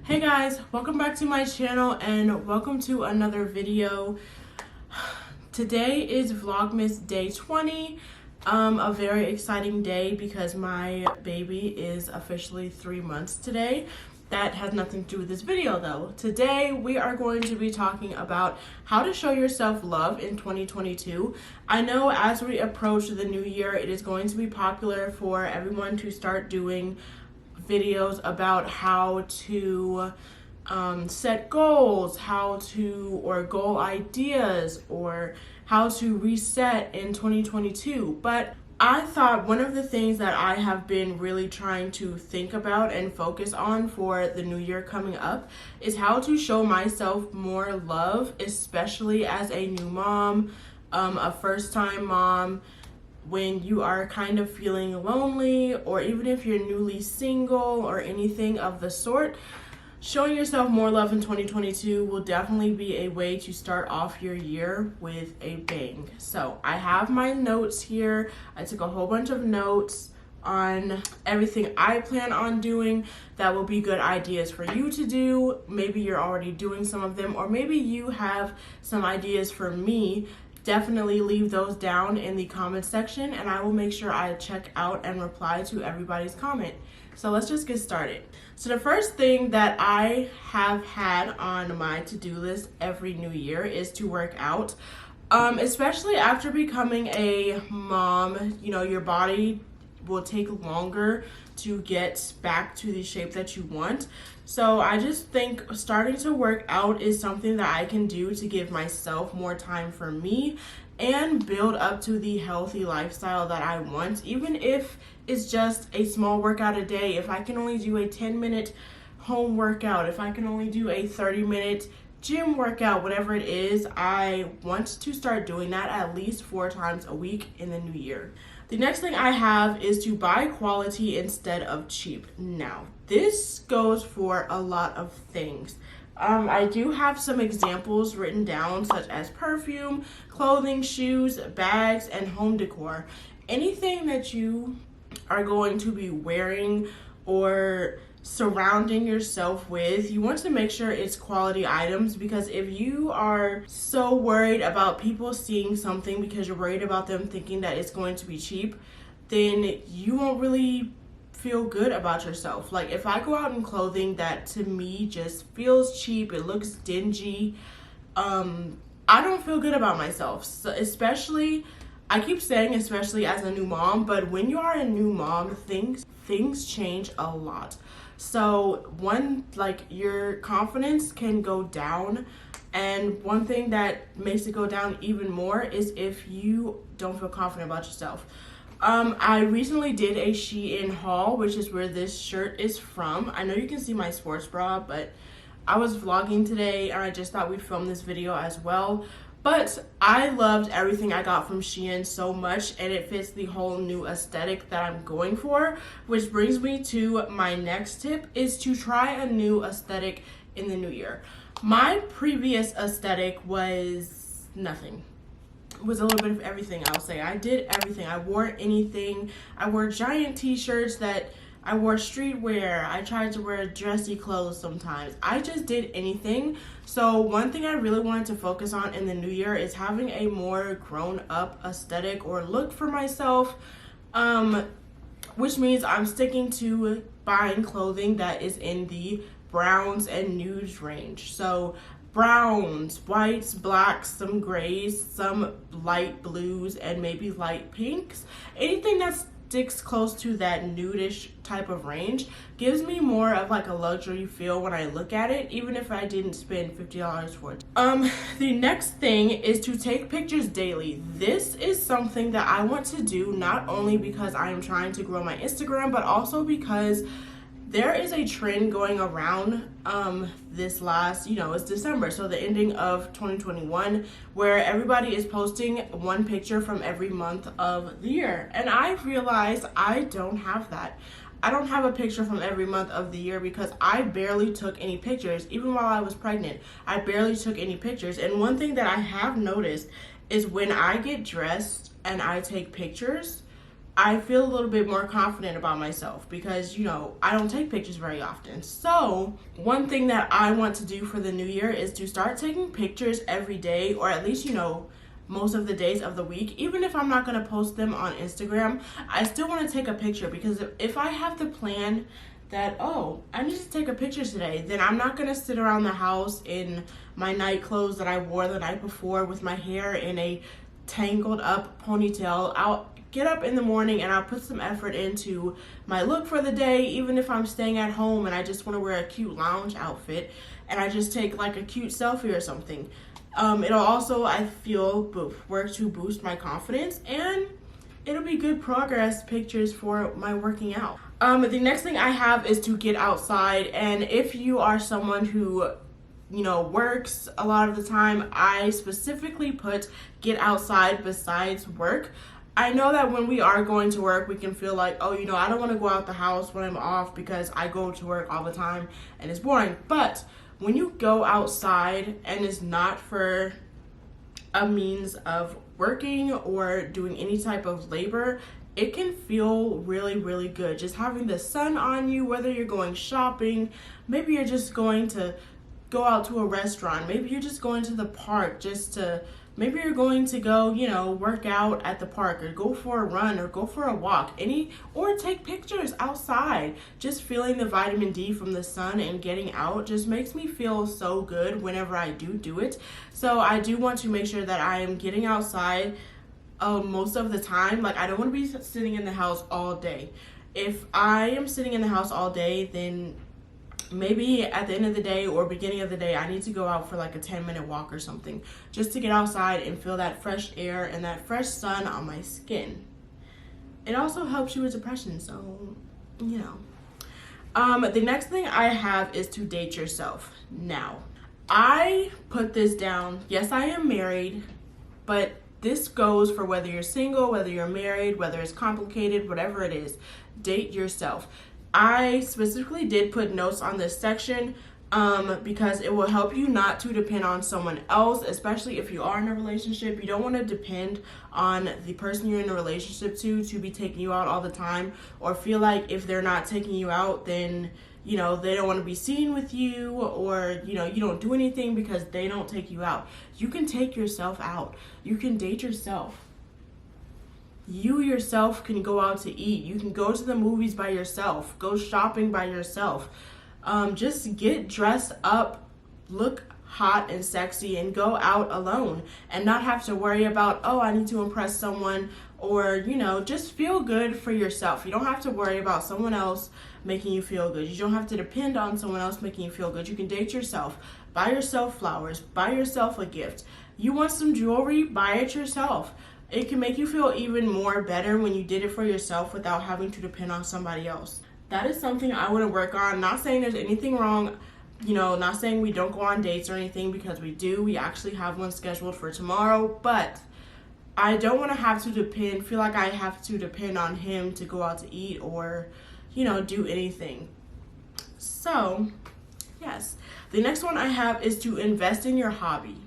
Hey guys, welcome back to my channel and welcome to another video. Today is Vlogmas day 20. A very exciting day because my baby is officially 3 months today. That has nothing to do with this video though. Today we are going to be talking about how to show yourself love in 2022. I know as we approach the new year, it is going to be popular for everyone to start doing videos about how to set goals, or goal ideas, or how to reset in 2022. But I thought one of the things that I have been really trying to think about and focus on for the new year coming up is how to show myself more love, especially as a new mom, a first-time mom, when you are kind of feeling lonely, or even if you're newly single or anything of the sort. Showing yourself more love in 2022 will definitely be a way to start off your year with a bang. So I have my notes here. I took a whole bunch of notes on everything I plan on doing that will be good ideas for you to do. Maybe you're already doing some of them, or maybe you have some ideas for me. Definitely leave those down in the comment section and I will make sure I check out and reply to everybody's comment. So let's just get started. So the first thing that I have had on my to-do list every new year is to work out. Especially after becoming a mom, you know, your body will take longer to get back to the shape that you want. So I just think starting to work out is something that I can do to give myself more time for me and build up to the healthy lifestyle that I want. Even if it's just a small workout a day, if I can only do a 10-minute home workout, if I can only do a 30-minute gym workout, whatever it is, I want to start doing that at least 4 times a week in the new year. The next thing I have is to buy quality instead of cheap. Now, this goes for a lot of things. I do have some examples written down, such as perfume, clothing, shoes, bags, and home decor. Anything that you are going to be wearing or surrounding yourself with, you want to make sure it's quality items, because if you are so worried about people seeing something because you're worried about them thinking that it's going to be cheap, then you won't really feel good about yourself. Like if I go out in clothing that to me just feels cheap, it looks dingy, I don't feel good about myself. So especially, I keep saying especially as a new mom, but when you are a new mom, things change a lot. So your confidence can go down, and one thing that makes it go down even more is if you don't feel confident about yourself. I recently did a Shein haul, which is where this shirt is from. I know you can see my sports bra, but I was vlogging today and I just thought we'd film this video as well. But I loved everything I got from Shein so much, and it fits the whole new aesthetic that I'm going for, which brings me to my next tip, is to try a new aesthetic in the new year. My previous aesthetic was nothing. It was a little bit of everything, I'll say. I did everything. I wore anything. I wore giant t-shirts I wore streetwear. I tried to wear dressy clothes sometimes. I just did anything. So one thing I really wanted to focus on in the new year is having a more grown-up aesthetic or look for myself, which means I'm sticking to buying clothing that is in the browns and nudes range. So browns, whites, blacks, some grays, some light blues, and maybe light pinks. Anything that sticks close to that nudish type of range gives me more of like a luxury feel when I look at it, even if I didn't spend $50 for it. The next thing is to take pictures daily. This is something that I want to do not only because I am trying to grow my Instagram, but also because there is a trend going around it's December, so the ending of 2021, where everybody is posting one picture from every month of the year. And I realized I don't have that. I don't have a picture from every month of the year because I barely took any pictures. Even while I was pregnant, I barely took any pictures. And one thing that I have noticed is when I get dressed and I take pictures, I feel a little bit more confident about myself because, you know, I don't take pictures very often. So one thing that I want to do for the new year is to start taking pictures every day, or at least, you know, most of the days of the week. Even if I'm not going to post them on Instagram, I still want to take a picture, because if I have the plan that, oh, I need to take a picture today, then I'm not going to sit around the house in my night clothes that I wore the night before with my hair in a tangled up ponytail. I'll get up in the morning and I'll put some effort into my look for the day, even if I'm staying at home and I just want to wear a cute lounge outfit and I just take like a cute selfie or something. It'll also, I feel, work to boost my confidence, and it'll be good progress pictures for my working out. The next thing I have is to get outside, and if you are someone who, you know, works a lot of the time, I specifically put get outside besides work. I know that when we are going to work, we can feel like, oh, you know, I don't want to go out the house when I'm off because I go to work all the time and it's boring. But when you go outside and it's not for a means of working or doing any type of labor, it can feel really, really good. Just having the sun on you, whether you're going shopping, maybe you're just going to go out to a restaurant, maybe you're just going to the park maybe you're going to go, you know, work out at the park, or go for a run, or go for a walk, or take pictures outside. Just feeling the vitamin D from the sun and getting out just makes me feel so good whenever I do it. So I do want to make sure that I am getting outside most of the time. Like, I don't want to be sitting in the house all day. If I am sitting in the house all day, then maybe at the end of the day or beginning of the day, I need to go out for like a 10-minute walk or something, just to get outside and feel that fresh air and that fresh sun on my skin. It also helps you with depression, so, you know. The next thing I have is to date yourself. Now, I put this down. Yes, I am married, but this goes for whether you're single, whether you're married, whether it's complicated, whatever it is. Date yourself. I specifically did put notes on this section because it will help you not to depend on someone else, especially if you are in a relationship. You don't want to depend on the person you're in a relationship to be taking you out all the time, or feel like if they're not taking you out, then, you know, they don't want to be seen with you, or, you know, you don't do anything because they don't take you out. You can take yourself out. You can date yourself. You yourself can go out to eat. You can go to the movies by yourself. Go shopping by yourself. Just get dressed up, look hot and sexy, and go out alone, and not have to worry about, oh, I need to impress someone, or, you know, just feel good for yourself. You don't have to worry about someone else making you feel good. You don't have to depend on someone else making you feel good. You can date yourself. Buy yourself flowers. Buy yourself a gift. You want some jewelry? Buy it yourself. It can make you feel even more better when you did it for yourself without having to depend on somebody else. That is something I want to work on. Not saying there's anything wrong, you know, not saying we don't go on dates or anything, because we do. We actually have one scheduled for tomorrow, but I don't want to feel like I have to depend on him to go out to eat or, you know, do anything. So, yes. The next one I have is to invest in your hobby.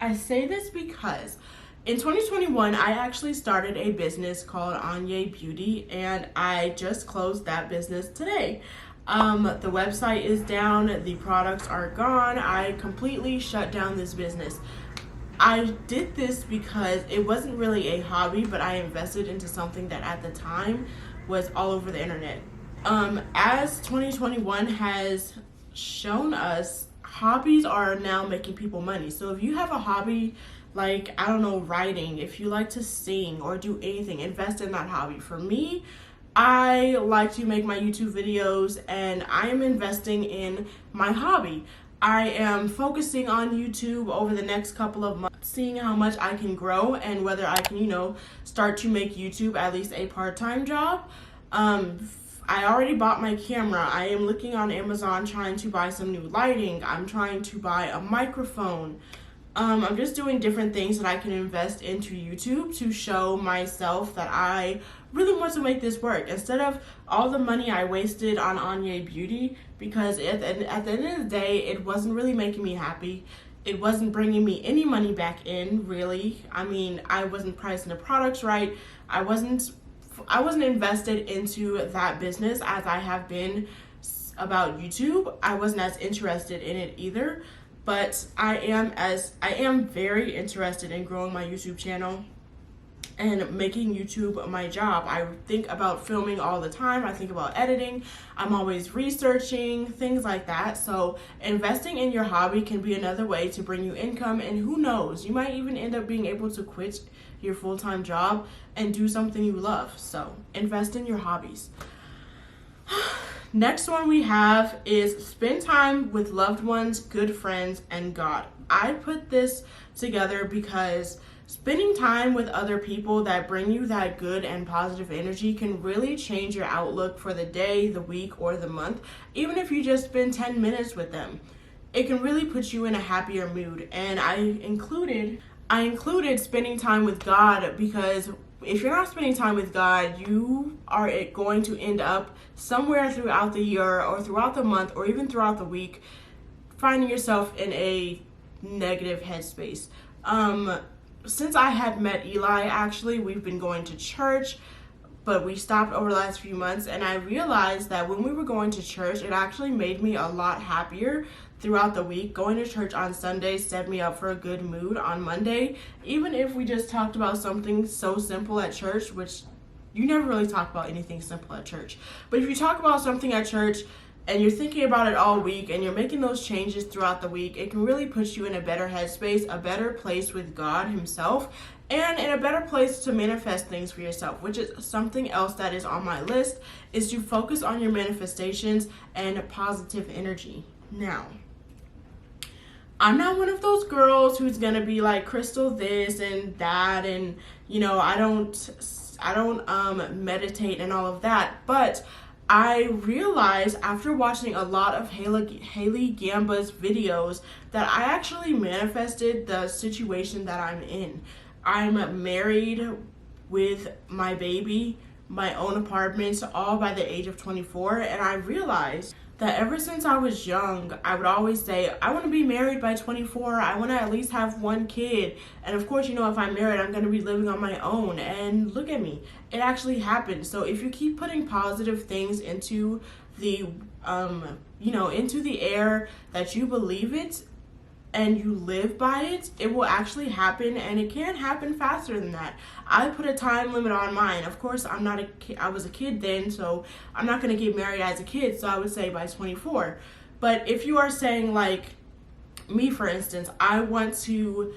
I say this because in 2021, I actually started a business called Anya Beauty, and I just closed that business today. The website is down, the products are gone. I completely shut down this business. I did this because it wasn't really a hobby, but I invested into something that at the time was all over the internet. As 2021 has shown us, hobbies are now making people money. So if you have a hobby, like, I don't know, writing, if you like to sing or do anything, invest in that hobby. For me, I like to make my YouTube videos, and I am investing in my hobby. I am focusing on YouTube over the next couple of months, seeing how much I can grow and whether I can, you know, start to make YouTube at least a part-time job. I already bought my camera. I am looking on Amazon trying to buy some new lighting. I'm trying to buy a microphone. I'm just doing different things that I can invest into YouTube to show myself that I really want to make this work, instead of all the money I wasted on Anya Beauty, because at the end of the day, it wasn't really making me happy. It wasn't bringing me any money back in, really. I mean, I wasn't pricing the products right. I wasn't invested into that business as I have been about YouTube. I wasn't as interested in it either, but I am very interested in growing my YouTube channel and making YouTube my job. I think about filming all the time. I think about editing. I'm always researching, things like that. So investing in your hobby can be another way to bring you income, and who knows, you might even end up being able to quit your full-time job and do something you love. So invest in your hobbies. Next one we have is spend time with loved ones, good friends, and God. I put this together because spending time with other people that bring you that good and positive energy can really change your outlook for the day, the week, or the month. Even if you just spend 10 minutes with them, it can really put you in a happier mood. And I included spending time with God, because if you're not spending time with God, you are going to end up somewhere throughout the year or throughout the month or even throughout the week finding yourself in a negative headspace. Since I had met Eli, actually, we've been going to church, but we stopped over the last few months, and I realized that when we were going to church, it actually made me a lot happier throughout the week. Going to church on Sunday set me up for a good mood on Monday, even if we just talked about something so simple at church, which you never really talk about anything simple at church. But if you talk about something at church and you're thinking about it all week and you're making those changes throughout the week, it can really put you in a better headspace, a better place with God himself, and in a better place to manifest things for yourself, which is something else that is on my list, is to focus on your manifestations and positive energy. Now, I'm not one of those girls who's gonna be like Crystal this and that, and I don't meditate and all of that, but I realized after watching a lot of Haley Gamba's videos that I actually manifested the situation that I'm in. I'm married with my baby, my own apartment, all by the age of 24, and I realized that ever since I was young, I would always say, I want to be married by 24. I want to at least have one kid. And of course, if I'm married, I'm going to be living on my own. And look at me. It actually happened. So if you keep putting positive things into the, into the air that you believe it and you live by it, it will actually happen, and it can happen faster than that. I put a time limit on mine. Of course, I'm not a kid. I was a kid then, so I'm not going to get married as a kid, so I would say by 24. But if you are saying, like me, for instance, I want to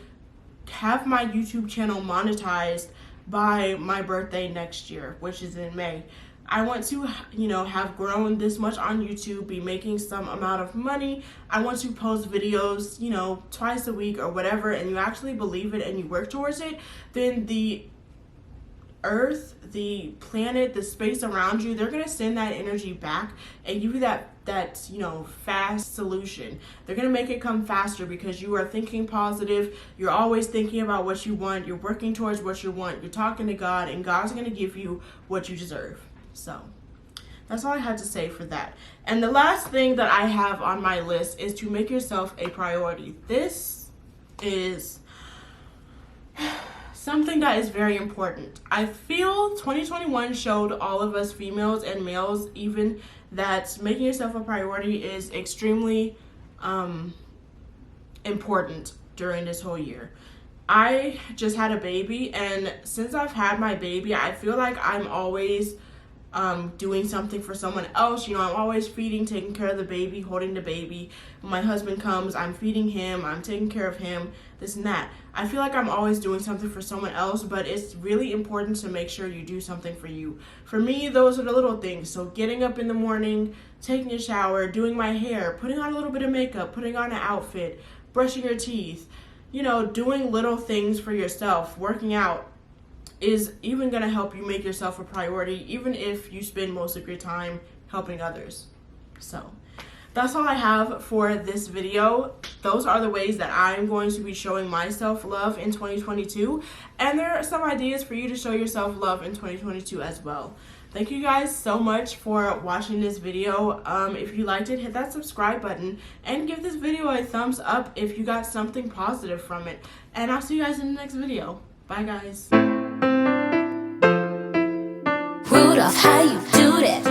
have my YouTube channel monetized by my birthday next year, which is in May. I want to, have grown this much on YouTube, be making some amount of money. I want to post videos, twice a week or whatever, and you actually believe it and you work towards it, then the earth, the planet, the space around you, they're going to send that energy back and give you that fast solution. They're going to make it come faster because you are thinking positive. You're always thinking about what you want. You're working towards what you want. You're talking to God, and God's going to give you what you deserve. So that's all I had to say for that. And the last thing that I have on my list is to make yourself a priority. This is something that is very important. I feel 2021 showed all of us females and males even that making yourself a priority is extremely important during this whole year. I just had a baby, and since I've had my baby, I feel like I'm always doing something for someone else. I'm always feeding, taking care of the baby, holding the baby. When my husband comes, I'm feeding him, I'm taking care of him, this and that. I feel like I'm always doing something for someone else, but it's really important to make sure you do something for you. For me, those are the little things. So getting up in the morning, taking a shower, doing my hair, putting on a little bit of makeup, putting on an outfit, brushing your teeth, doing little things for yourself, working out, is even going to help you make yourself a priority, even if you spend most of your time helping others. So that's all I have for this video. Those are the ways that I'm going to be showing myself love in 2022. And there are some ideas for you to show yourself love in 2022 as well. Thank you guys so much for watching this video. If you liked it, hit that subscribe button and give this video a thumbs up if you got something positive from it. And I'll see you guys in the next video. Bye, guys. off, how you do that?